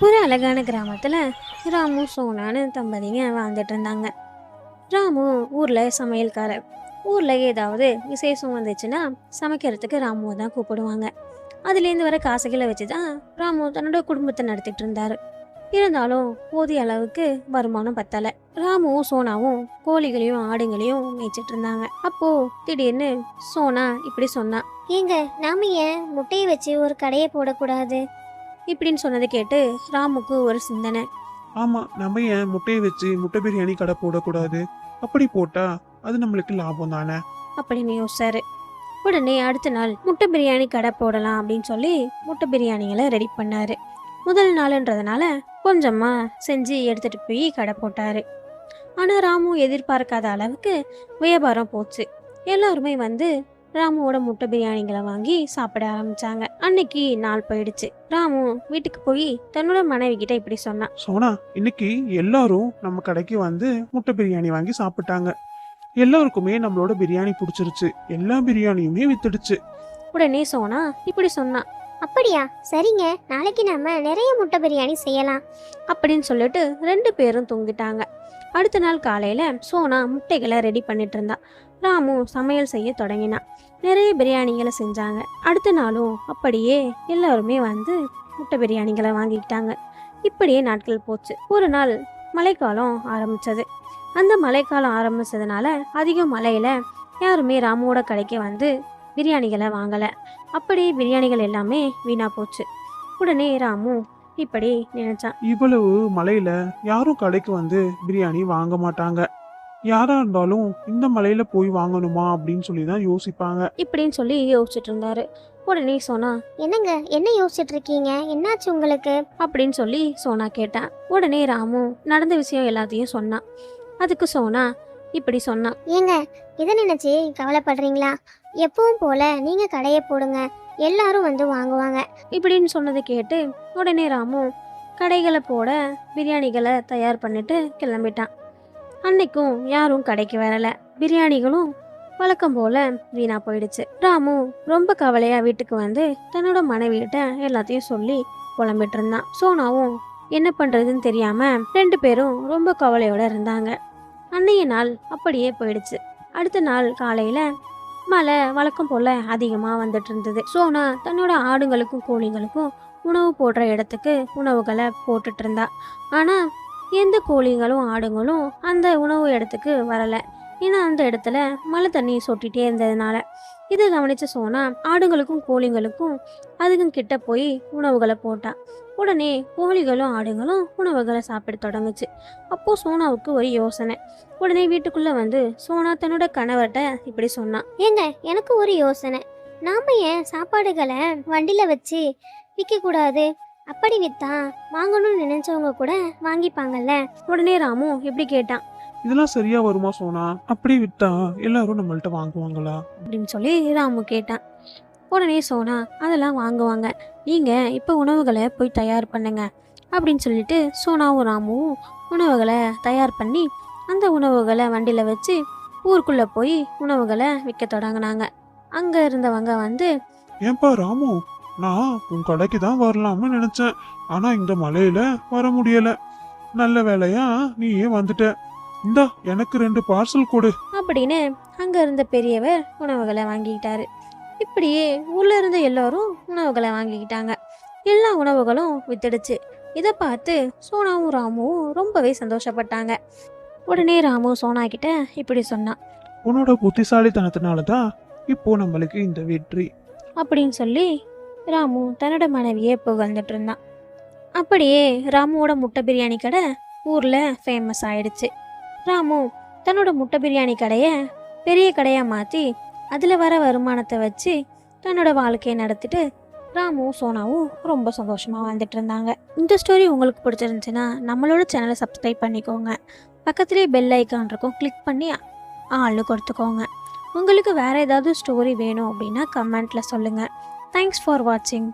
ஒரு அழகான கிராமத்தில் ராமு சோனான்னு தம்பதிங்க வாழ்ந்துட்டு இருந்தாங்க. ராமு ஊரில் சமையல்காரர். ஊரில் ஏதாவது விசேஷம் வந்துச்சுன்னா சமைக்கிறதுக்கு ராமுவை தான் கூப்பிடுவாங்க. அதுலேருந்து வர காசுகளை வச்சு தான் ராமு தன்னோட குடும்பத்தை நடத்திட்டு இருந்தாரு. இருந்தாலும் போதிய அளவுக்கு வருமானம் பத்தலை. ராமுவும் சோனாவும் கோழிகளையும் ஆடுங்களையும் மேய்ச்சிட்டு இருந்தாங்க. அப்போ திடீர்னு சோனா இப்படி சொன்னா, ஏங்க நாம ஏன் முட்டையை வச்சு ஒரு கடையை போடக்கூடாது? இப்படின்னு சொன்னதை கேட்டு ராமுக்கு ஒரு சிந்தனை. ஆமா, நம்ம ஏன் முட்டையை வச்சு முட்டை பிரியாணி கடை போடக்கூடாது? அப்படி போட்டா அது நம்மளுக்கு லாபம் தானே அப்படின்னு யோசிச்சாரு. உடனே அடுத்த நாள் முட்டை பிரியாணி கடை போடலாம் அப்படின்னு சொல்லி முட்டை பிரியாணிகளை ரெடி பண்ணாரு. முதல் நாளுன்றதுனால கொஞ்சமா செஞ்சு எடுத்துட்டு போய் கடை போட்டாரு. ஆனா ராமு எதிர்பார்க்காத அளவுக்கு வியாபாரம் போச்சு. எல்லாருமே வந்து ராமுவோட முட்டை பிரியாணிகளை வாங்கி சாப்பிட ஆரம்பிச்சாங்க. அன்னைக்கு நாள் போயிடுச்சு. ராமு வீட்டுக்கு போய் தன்னோட மனைவி கிட்ட இப்படி சொன்னான். சோனா, இன்னைக்கு எல்லாரும் நம்ம கடைக்கு வந்து முட்டை பிரியாணி வாங்கி சாப்பிட்டாங்க. எல்லாருக்குமே நம்மளோட பிரியாணி பிடிச்சிருச்சு. எல்லா பிரியாணியுமே வித்துடுச்சு. உடனே சோனா இப்படி சொன்னான். அப்படியா? சரிங்க, நாளைக்கு நம்ம நிறைய முட்டை பிரியாணி செய்யலாம் அப்படின்னு சொல்லிட்டு 2 பேரும் தூங்கிட்டாங்க. அடுத்த நாள் காலையில சோனா முட்டைகளை ரெடி பண்ணிட்டு இருந்தா. ராமு சமையல் செய்ய தொடங்கினான். நிறைய பிரியாணிகளை செஞ்சாங்க. அடுத்த நாளும் அப்படியே எல்லாருமே வந்து முட்டை பிரியாணிகளை வாங்கிக்கிட்டாங்க. இப்படியே நாட்கள் போச்சு. ஒரு நாள் மழைக்காலம் ஆரம்பிச்சது. அந்த மழைக்காலம் ஆரம்பிச்சதுனால அதிக மழையில யாருமே ராமுவோட கடைக்கு வந்து பிரியாணிகளை வாங்கலை. அப்படி பிரியாணிகள் எல்லாமே வீணா போச்சு. உடனே ராமு இப்படி நினைச்சான். இவ்வளவு மழையில யாரும் கடைக்கு வந்து பிரியாணி வாங்க மாட்டாங்க. யாரா இருந்தாலும் இந்த மழையில போய் வாங்கணுமா அப்படின்னு சொல்லி தான் யோசிப்பாங்க. இப்படின்னு சொல்லி யோசிச்சுட்டு இருந்தாரு. உடனே சோனா, என்னங்க என்ன யோசிச்சுட்டு இருக்கீங்க? என்னாச்சு உங்களுக்கு? அப்படின்னு சொல்லி சோனா கேட்டான். உடனே ராமு நடந்த விஷயம் எல்லாத்தையும் சொன்னான். அதுக்கு சோனா இப்படி சொன்னான். ஏங்க இதை நினைச்சு கவலைப்படுறீங்களா? எப்பவும் போல நீங்க கடையை போடுங்க, எல்லாரும் வந்து வாங்குவாங்க. இப்படின்னு சொன்னதை கேட்டு உடனே ராமு கடைகளை போட பிரியாணிகளை தயார் பண்ணிட்டு கிளம்பிட்டான். அன்னைக்கும் யாரும் கடைக்கு வரல. பிரியாணிகளும் வழக்கம் போல வீணா போயிடுச்சு. ராமு ரொம்ப கவலையா வீட்டுக்கு வந்து தன்னோட மனைவியிட்ட எல்லாத்தையும் சொல்லி புலம்பிட்டு இருந்தான். சோனாவும் என்ன பண்றதுன்னு தெரியாம 2 பேரும் ரொம்ப கவலையோட இருந்தாங்க. அன்னைய நாள் அப்படியே போயிடுச்சு. அடுத்த நாள் காலையில மழை வழக்கம் போல அதிகமா வந்துட்டு இருந்தது. சோனா தன்னோட ஆடுங்களுக்கும் கோழிங்களுக்கும் உணவு போடுற இடத்துக்கு உணவுகளை போட்டுட்டு இருந்தா. ஆனா எந்த கோழிங்களும் ஆடுங்களும் அந்த உணவு இடத்துக்கு வரல. ஏன்னா அந்த இடத்துல மழை தண்ணி சொட்டிகிட்டே இருந்ததுனால. இதை கவனிச்ச சோனா ஆடுங்களுக்கும் கோழிங்களுக்கும் அதுக்கும் கிட்ட போய் உணவுகளை போட்டா. உடனே கோழிகளும் ஆடுங்களும் உணவுகளை சாப்பிட தொடங்குச்சு. அப்போ சோனாவுக்கு ஒரு யோசனை. உடனே வீட்டுக்குள்ள வந்து சோனா தன்னோட கணவர்கிட்ட இப்படி சொன்னான். ஏங்க எனக்கு ஒரு யோசனை. நாம ஏன் சாப்பாடுகளை வண்டியில வச்சு விற்க கூடாது? அப்படி வித்தா வாங்கணும்னு நினைச்சவங்க கூட வாங்கிப்பாங்கல்ல. உடனே ராமு இப்படி கேட்டான். இதெல்லாம் சரியா வருமா சோனா? அப்படி வித்தா எல்லாரும் நம்மள்ட்ட வாங்குவாங்களா அப்படின்னு சொல்லி ராமு கேட்டான். உடனே சோனா அதெல்லாம் வாங்குவாங்க, நீங்க இப்போ உணவுகளை போய் தயார் பண்ணுங்க அப்படின்னு சொல்லிட்டு சோனாவும் ராமுவும் உணவுகளை தயார் பண்ணி அந்த உணவுகளை வண்டியில் வச்சு ஊருக்குள்ளே போய் உணவுகளை விற்க தொடங்கினாங்க. அங்கே இருந்தவங்க வந்து, ஏன்பா ராமு, நான் உன் கடைக்கு தான் வரலாம்னு நினைச்சேன். ஆனா இந்த மழையில வர முடியல. நல்ல வேலையா நீ ஏன் வந்துட்ட. இந்தா எனக்கு 2 பார்சல் கொடு அப்படின்னு அங்கே இருந்த பெரியவர் உணவுகளை வாங்கிக்கிட்டாரு. இப்படியே ஊர்ல இருந்த எல்லாரும் உணவுகளை வாங்கிக்கிட்டாங்க. எல்லா உணவுகளும் வித்துடுச்சு. இதை பார்த்து சோனாவும் ராமுவும் ரொம்பவே சந்தோஷப்பட்டாங்க. உடனே ராமு சோனா கிட்ட இப்படி சொன்னான். உன்னோட புத்திசாலித்தனத்தினாலதான் இப்போ நம்மளுக்கு இந்த வெற்றி அப்படின்னு சொல்லி ராமு தன்னோட மனைவியை புகழ்ந்துட்டு இருந்தான். அப்படியே ராமுவோட முட்டை பிரியாணி கடை ஊர்ல ஃபேமஸ் ஆயிடுச்சு. ராமு தன்னோட முட்டை பிரியாணி கடையை பெரிய கடையாக மாற்றி அதில் வர வருமானத்தை வச்சு தன்னோட வாழ்க்கையை நடத்திட்டு ராமுவும் சோனாவும் ரொம்ப சந்தோஷமாக வாழ்ந்துட்டு இருந்தாங்க. இந்த ஸ்டோரி உங்களுக்கு பிடிச்சிருந்துச்சுன்னா நம்மளோட சேனலை சப்ஸ்கிரைப் பண்ணிக்கோங்க. பக்கத்துலேயே பெல் ஐக்கான் இருக்கும், கிளிக் பண்ணி ஆள்னு கொடுத்துக்கோங்க. உங்களுக்கு வேறு ஏதாவது ஸ்டோரி வேணும் அப்படின்னா கமெண்ட்டில் சொல்லுங்கள். தேங்க்ஸ் ஃபார் வாட்சிங்.